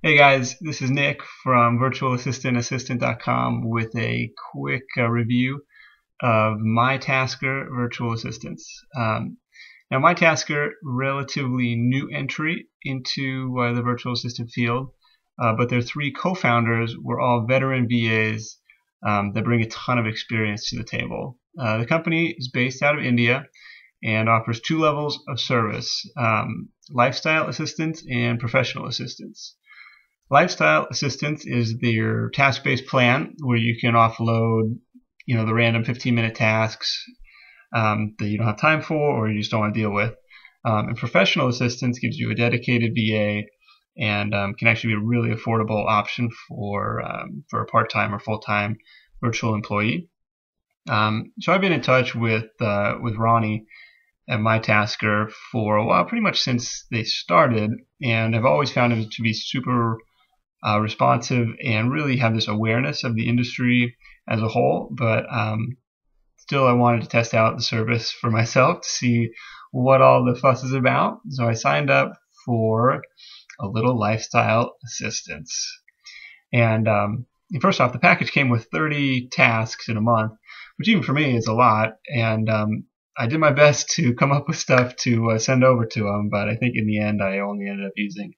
Hey guys, this is Nick from virtualassistantassistant.com with a quick review of MyTasker virtual assistants. Now MyTasker, relatively new entry into the virtual assistant field, but their three co-founders were all veteran VAs that bring a ton of experience to the table. The company is based out of India and offers two levels of service, lifestyle assistance and professional assistance. Lifestyle assistance is their task-based plan where you can offload, the random 15-minute tasks that you don't have time for or you just don't want to deal with. And professional assistance gives you a dedicated VA and can actually be a really affordable option for a part-time or full-time virtual employee. So I've been in touch with Ronnie at MyTasker for a while, pretty much since they started, and I've always found him to be super responsive and really have this awareness of the industry as a whole, but still I wanted to test out the service for myself to see what all the fuss is about. So I signed up for a little lifestyle assistance. And first off, the package came with 30 tasks in a month, which even for me is a lot, and I did my best to come up with stuff to send over to them, but I think in the end I only ended up using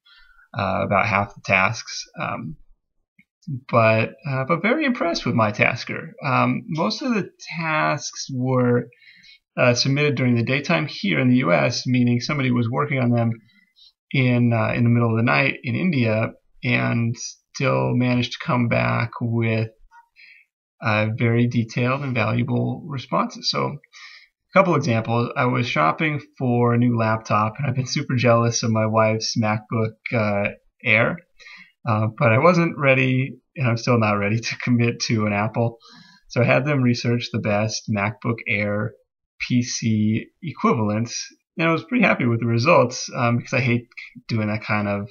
about half the tasks, but very impressed with MyTasker. Most of the tasks were submitted during the daytime here in the U.S., meaning somebody was working on them in the middle of the night in India and still managed to come back with very detailed and valuable responses. So, a couple examples. I was shopping for a new laptop, and I've been super jealous of my wife's MacBook Air, but I wasn't ready, and I'm still not ready to commit to an Apple. So I had them research the best MacBook Air PC equivalents, and I was pretty happy with the results because I hate doing that kind of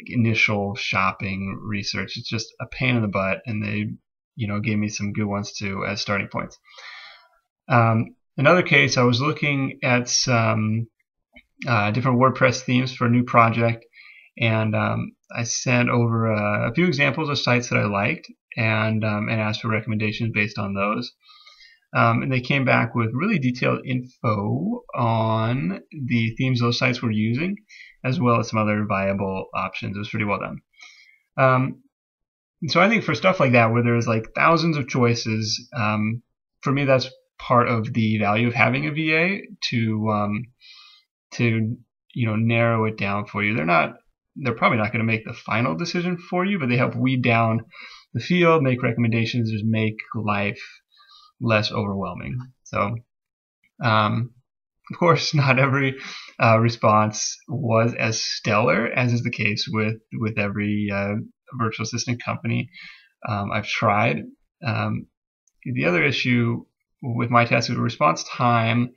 initial shopping research. It's just a pain in the butt, and they, gave me some good ones too as starting points. Another case, I was looking at some different WordPress themes for a new project, and I sent over a few examples of sites that I liked and asked for recommendations based on those. And they came back with really detailed info on the themes those sites were using, as well as some other viable options. It was pretty well done. So I think for stuff like that, where there's like thousands of choices, for me that's part of the value of having a VA to narrow it down for you. They're probably not going to make the final decision for you, but they help weed down the field, make recommendations, just make life less overwhelming. So of course not every response was as stellar as is the case with every virtual assistant company I've tried. The other issue with MyTasker, the response time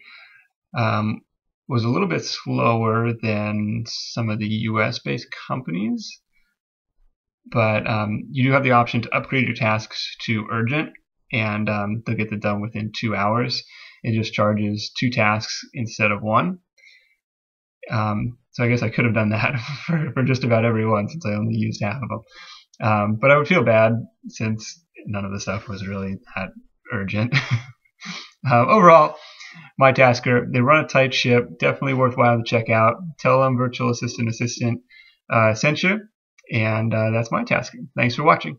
was a little bit slower than some of the US-based companies, but you do have the option to upgrade your tasks to urgent, and they'll get them done within 2 hours. It just charges 2 tasks instead of 1. So I guess I could have done that for just about everyone since I only used half of them. But I would feel bad since none of the stuff was really that urgent. Overall, MyTasker, they run a tight ship, definitely worthwhile to check out. Tell them Virtual Assistant sent you, and that's MyTasker. Thanks for watching.